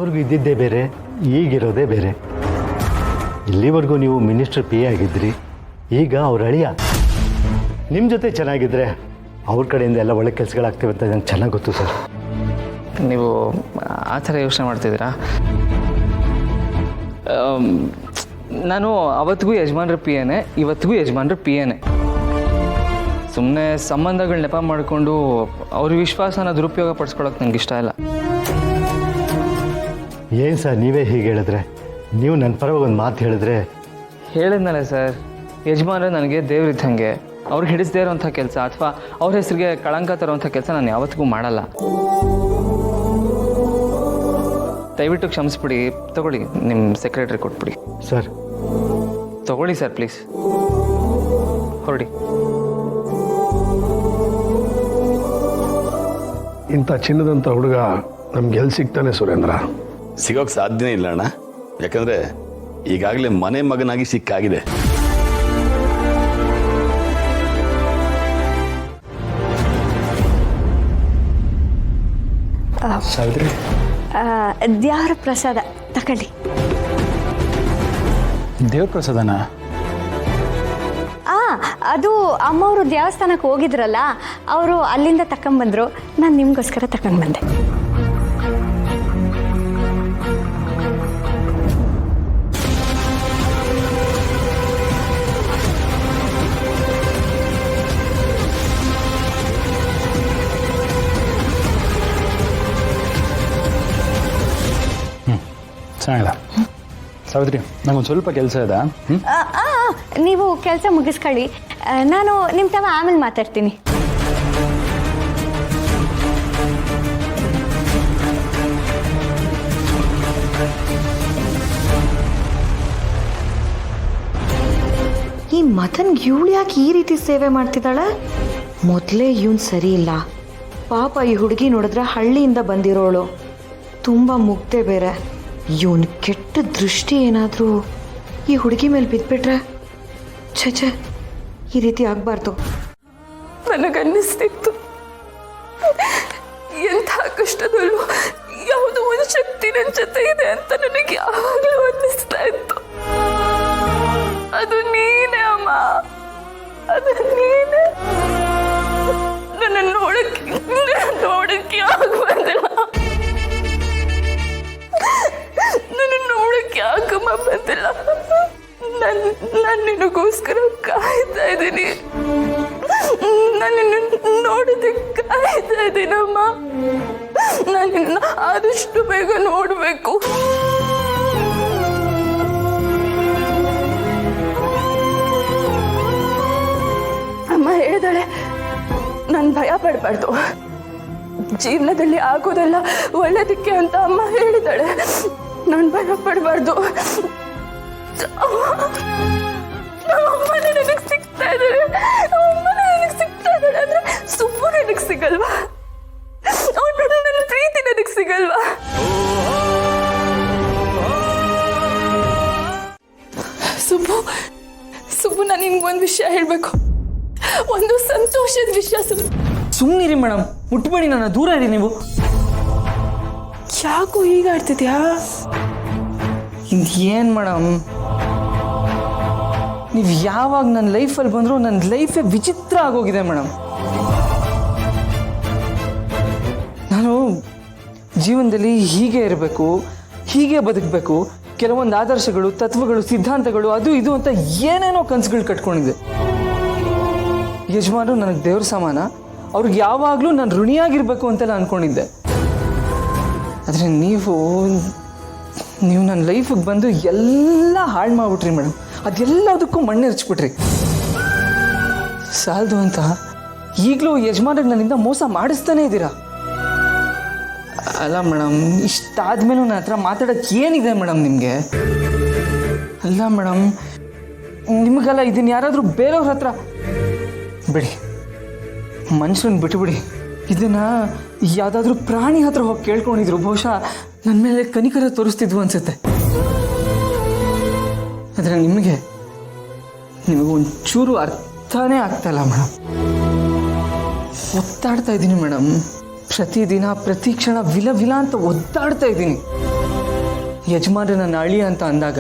ಇದುವರೆಗೂ ಇದ್ದಿದ್ದೇ ಬೇರೆ, ಈಗಿರೋದೇ ಬೇರೆ. ಇಲ್ಲಿವರೆಗೂ ನೀವು ಮಿನಿಸ್ಟರ್ ಪಿ ಎ ಆಗಿದ್ರಿ, ಈಗ ಅವ್ರ ಅಳಿಯ. ನಿಮ್ಮ ಜೊತೆ ಚೆನ್ನಾಗಿದ್ದರೆ ಅವ್ರ ಕಡೆಯಿಂದ ಎಲ್ಲ ಒಳ್ಳೆ ಕೆಲಸಗಳಾಗ್ತವೆ ಅಂತ ನಂಗೆ ಚೆನ್ನಾಗಿ ಗೊತ್ತು ಸರ್. ನೀವು ಆ ಥರ ಯೋಚನೆ ಮಾಡ್ತಿದ್ದೀರಾ? ನಾನು ಅವತ್ತಿಗೂ ಯಜಮಾನ್ರ ಪಿ ಎನೇ, ಇವತ್ತಿಗೂ ಯಜಮಾನ್ರ ಪಿ ಎನೇ. ಸುಮ್ಮನೆ ಸಂಬಂಧಗಳು ನೆಪ ಮಾಡಿಕೊಂಡು ಅವ್ರ ವಿಶ್ವಾಸನ ದುರುಪಯೋಗ ಪಡಿಸ್ಕೊಳ್ಳೋಕೆ ನಂಗೆ ಇಷ್ಟ ಇಲ್ಲ. ಏನು ಸರ್ ನೀವೇ ಹೀಗೆ ಹೇಳಿದ್ರೆ? ನೀವು ನನ್ನ ಪರವಾಗಿ ಒಂದು ಮಾತು ಹೇಳಿದ್ರೆ. ಹೇಳಿದ್ನಲ್ಲ ಸರ್, ಯಜಮಾನ್ರೆ ನನಗೆ ದೇವ್ರಿದ್ದಂಗೆ. ಅವ್ರಿಗೆ ಹಿಡಿಸದೇ ಇರೋಂಥ ಕೆಲಸ ಅಥವಾ ಅವ್ರ ಹೆಸರಿಗೆ ಕಳಂಕ ತರೋವಂಥ ಕೆಲಸ ನಾನು ಯಾವತ್ತಿಗೂ ಮಾಡಲ್ಲ. ದಯವಿಟ್ಟು ಕ್ಷಮಿಸ್ಬಿಡಿ. ತಗೊಳ್ಳಿ, ನಿಮ್ಮ ಸೆಕ್ರೆಟರಿ ಕೊಟ್ಬಿಡಿ. ಸರ್ ತಗೊಳ್ಳಿ ಸರ್, ಪ್ಲೀಸ್ ಹೊರಡಿ. ಇಂಥ ಚಿನ್ನದಂಥ ಹುಡುಗ ನಮ್ಗೆ ಎಲ್ಲಿ ಸಿಗ್ತಾನೆ ಸುರೇಂದ್ರ? ಸಿಗೋಕ್ಕೆ ಸಾಧ್ಯನೇ ಇಲ್ಲ ಅಣ್ಣ. ಯಾಕಂದರೆ ಈಗಾಗಲೇ ಮನೆ ಮಗನಾಗಿ ಸಿಕ್ಕಾಗಿದೆ. ಸಾವಿತ್ರಿ, ದೇವರ ಪ್ರಸಾದ ತಗೊಳ್ಳಿ. ದೇವ್ರ ಪ್ರಸಾದನ? ಅದು ಅಮ್ಮವರು ದೇವಸ್ಥಾನಕ್ಕೆ ಹೋಗಿದ್ರಲ್ಲ, ಅವರು ಅಲ್ಲಿಂದ ತಗೊಂಡ್ಬಂದ್ರು. ನಾನು ನಿಮಗೋಸ್ಕರ ತಗೊಂಡು ಬಂದೆ. ಚೆನ್ನಾಗಿಲ್ಲ ಸಾವಿತ್ರಿ, ನಂಗೊಂದು ಸ್ವಲ್ಪ ಕೆಲಸ ಇದೆ. ನೀವು ಕೆಲಸ ಮುಗಿಸ್ಕೊಳ್ಳಿ, ನಾನು ನಿಮ್ಮ ತವ ಆಮೇಲೆ ಮಾತಾಡ್ತೀನಿ. ಈ ಮದನ್ಗೆ ಇವಳು ಯಾಕೆ ಈ ರೀತಿ ಸೇವೆ ಮಾಡ್ತಿದ್ದಾಳೆ? ಮೊದಲೇ ಇವನ್ ಸರಿ ಇಲ್ಲ. ಪಾಪ ಈ ಹುಡುಗಿ ನೋಡಿದ್ರೆ ಹಳ್ಳಿಯಿಂದ ಬಂದಿರೋಳು, ತುಂಬ ಮುಗ್ದೆ ಬೇರೆ. ಇವನ್ ಕೆಟ್ಟ ದೃಷ್ಟಿ ಏನಾದರೂ ಈ ಹುಡುಗಿ ಮೇಲೆ ಬಿದ್ದುಬಿಟ್ರೆ ಛೆ, ಈ ರೀತಿ ಆಗಬಾರ್ದು. ನನಗನ್ನಿಸ್ತಿತ್ತು, ಎಂಥ ಕಷ್ಟದಲ್ಲೂ ಯಾವುದೋ ಒಂದು ಶಕ್ತಿ ನನ್ನ ಜೊತೆ ಇದೆ ಅಂತ ನನಗೆ ಯಾವಾಗಲೂ ಅನ್ನಿಸ್ತಾ ಇತ್ತು. ಅದು ನೀನೇ ಅಮ್ಮ, ಅದು ನೀನೇ. ನನ್ನ ನೋಡಕ್ಕೆ ಆಗ ಬಂದಿಲ್ಲ. ನನ್ನ ನೋಡಕ್ಕೆ ಯಾಕಮ್ಮ ಬಂದಿಲ್ಲ? ನಾನು ನಿನಗೋಸ್ಕರ ಕಾಯ್ತಾ ಇದ್ದೀನಿ. ನಾನು ನೋಡೋದಕ್ಕೆ ಕಾಯ್ತಾ ಇದ್ದೀನಮ್ಮ. ನಾನು ಆದಷ್ಟು ಬೇಗ ನೋಡಬೇಕು. ಅಮ್ಮ ಹೇಳಿದಾಳೆ, ನಾನು ಭಯ ಪಡಬಾರ್ದು, ಜೀವನದಲ್ಲಿ ಆಗೋದೆಲ್ಲ ಒಳ್ಳೇದಕ್ಕೆ ಅಂತ ಅಮ್ಮ ಹೇಳಿದಾಳೆ. ನಾನು ಭಯ ಪಡಬಾರ್ದು. ಅಮ್ಮ ನನಗೆ ಸಿಗ್ತಾ ಇದ್ದಾಳೆ, ಅಮ್ಮ ನನಗೆ ಸಿಗ್ತಾ ಇದ್ದಾಳೆ ಅಂದ್ರೆ ಸುಬ್ಬು ನನಗೆ ಸಿಗಲ್ವಾ? ಅವನು ನನ್ನ ಪ್ರೀತಿ ನನಗೆ ಸಿಗಲ್ವಾ? ಸುಬ್ಬು ನಾನು ನಿಮ್ಗೊಂದು ವಿಷಯ ಹೇಳ್ಬೇಕು, ಒಂದು ಸಂತೋಷದ ವಿಷಯ. ಸುಮ್ಮನಿರಿ ಮೇಡಮ್, ಮುಟ್ಬೇಡಿ, ನನ್ನ ದೂರ ಇರಿ ನೀವು. ಯಾಕೋ ಈಗ ಆಡ್ತಿದ್ಯಾ? ಏನು ಮೇಡಮ್, ನೀವು ಯಾವಾಗ ನನ್ನ ಲೈಫಲ್ಲಿ ಬಂದರೂ ನನ್ನ ಲೈಫೇ ವಿಚಿತ್ರ ಆಗೋಗಿದೆ ಮೇಡಮ್. ನಾನು ಜೀವನದಲ್ಲಿ ಹೀಗೆ ಇರಬೇಕು, ಹೀಗೆ ಬದುಕಬೇಕು, ಕೆಲವೊಂದು ಆದರ್ಶಗಳು, ತತ್ವಗಳು, ಸಿದ್ಧಾಂತಗಳು, ಅದು ಇದು ಅಂತ ಏನೇನೋ ಕನಸುಗಳು ಕಟ್ಕೊಂಡಿದ್ದೆ. ಯಜಮಾನರು ನನಗೆ ದೇವ್ರ ಸಮಾನ, ಅವ್ರಿಗೆ ಯಾವಾಗಲೂ ನಾನು ಋಣಿಯಾಗಿರ್ಬೇಕು ಅಂತೆಲ್ಲ ಅಂದ್ಕೊಂಡಿದ್ದೆ. ಆದರೆ ನೀವು ನನ್ನ ಲೈಫಿಗೆ ಬಂದು ಎಲ್ಲ ಹಾಳು ಮಾಡಿಬಿಟ್ರಿ ಮೇಡಮ್. ಅದೆಲ್ಲದಕ್ಕೂ ಮಣ್ಣು ಎರಚ್ಬಿಟ್ರಿ. ಸಾಲದು ಅಂತ ಈಗಲೂ ಯಜಮಾನ್ರಿಗೆ ನನ್ನಿಂದ ಮೋಸ ಮಾಡಿಸ್ತಾನೇ ಇದ್ದೀರಾ. ಅಲ್ಲ ಮೇಡಮ್, ಇಷ್ಟಾದ್ಮೇಲೂ ನನ್ನ ಹತ್ರ ಮಾತಾಡೋಕ್ಕೆ ಏನಿದೆ ಮೇಡಮ್ ನಿಮಗೆ? ಅಲ್ಲ ಮೇಡಮ್, ನಿಮಗಲ್ಲ, ಇದನ್ನು ಯಾರಾದರೂ ಬೇರೆಯವ್ರ ಹತ್ರ ಬಿಡಿ, ಮನುಷ್ಯರನ್ನ ಬಿಟ್ಟುಬಿಡಿ. ಇದನ್ನು ಯಾವುದಾದ್ರೂ ಪ್ರಾಣಿ ಹತ್ರ ಹೋಗಿ ಕೇಳ್ಕೊಂಡಿದ್ರು ಬಹುಶಃ ನನ್ನ ಮೇಲೆ ಕನಿಕರ ತೋರಿಸ್ತಿದ್ವು ಅನ್ಸುತ್ತೆ. ಆದರೆ ನಿಮಗೆ ಒಂಚೂರು ಅರ್ಥನೇ ಆಗ್ತಾಯಿಲ್ಲ ಮೇಡಮ್. ಒತ್ತಾಡ್ತಾ ಇದ್ದೀನಿ ಮೇಡಮ್, ಪ್ರತಿದಿನ ಪ್ರತಿ ಕ್ಷಣ ವಿಲ ವಿಲ ಅಂತ ಒದ್ದಾಡ್ತಾ ಇದ್ದೀನಿ. ಯಜಮಾನ್ರು ನನ್ನ ಅಳಿಯ ಅಂತ ಅಂದಾಗ,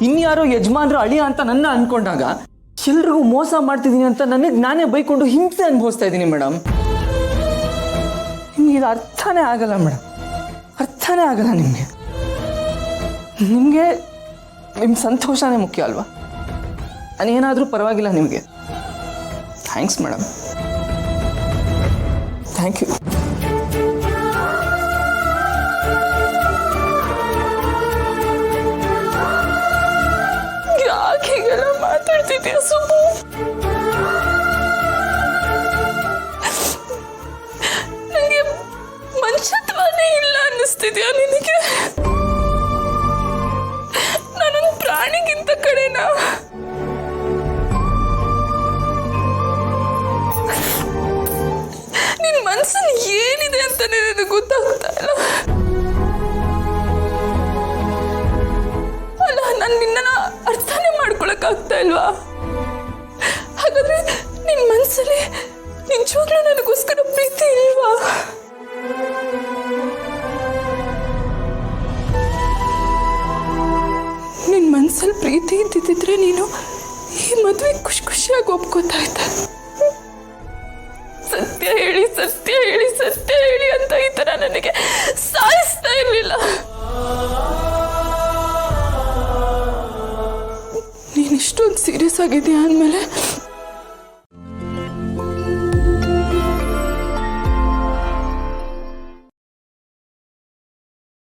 ಇನ್ಯಾರೋ ಯಜಮಾನ್ರು ಅಳಿಯ ಅಂತ ನನ್ನ ಅನ್ಕೊಂಡಾಗ ಎಲ್ರಿಗೂ ಮೋಸ ಮಾಡ್ತಿದ್ದೀನಿ ಅಂತ ನನಗೆ ನಾನೇ ಬೈಕೊಂಡು ಹಿಂಸೆ ಅನುಭವಿಸ್ತಾ ಇದ್ದೀನಿ ಮೇಡಮ್. ನಿಮ್ಗೆ ಇದು ಅರ್ಥನೇ ಆಗಲ್ಲ ಮೇಡಮ್, ಅರ್ಥನೇ ಆಗಲ್ಲ ನಿಮಗೆ. ನಿಮಗೆ ನಿಮ್ಮ ಸಂತೋಷನೇ ಮುಖ್ಯ ಅಲ್ವಾ? ನಾನೇನಾದರೂ ಪರವಾಗಿಲ್ಲ ನಿಮಗೆ. Thanks madam, thank you. ಯಾಕೆ ಹೀಗೆಲ್ಲ ಮಾತಾಡ್ತಿದ್ಯಾ ಸುಬ್ಬು? ನನಗೆ ಮನುಷ್ಯತ್ವನೇ ಇಲ್ಲ ಅನ್ನಿಸ್ತಿದ್ಯಾ ನಿನಗೆ? ನಾನೊಂದು ಪ್ರಾಣಿಗಿಂತ ಕಡೆನಾ? ನಿನ್ ಮನ್ಸಲ್ಲಿ ಏನಿದೆ ಅಂತ ನನಗೆ ಗೊತ್ತಾಗ್ತಾ ಇಲ್ಲ. ಅಲ್ಲ, ನಾನು ನಿನ್ನನ್ನ ಅರ್ಥನೇ ಮಾಡ್ಕೊಳಕ್ಕಾಗ್ತಾ ಇಲ್ವಾ? ಹಾಗಾದ್ರೆ ನಿನ್ ಮನ್ಸಲ್ಲಿ ನಿಜವಾಗ್ಲೂ ನನಗೋಸ್ಕರ ಪ್ರೀತಿ ಇಲ್ವಾ? ನಿನ್ ಮನ್ಸಲ್ಲಿ ಪ್ರೀತಿ ಇದ್ದಿದ್ರೆ ನೀನು ಈ ಮದುವೆ ಖುಷಿಯಾಗಿ ಒಪ್ಕೋತಾ ಇದ್ದ. ಸತ್ಯ ಹೇಳಿ ಸತ್ಯ ಹೇಳಿ ಸತ್ಯ ಹೇಳಿ ಅಂತ ಈ ತರ ನನಗೆ ಸಾಯಿಸ್ತಾ ಇರ್ಲಿಲ್ಲ. ನೀನ್ ಇಷ್ಟೊಂದು ಸೀರಿಯಸ್ ಆಗಿದ್ಯಾ ಅಂದಮೇಲೆ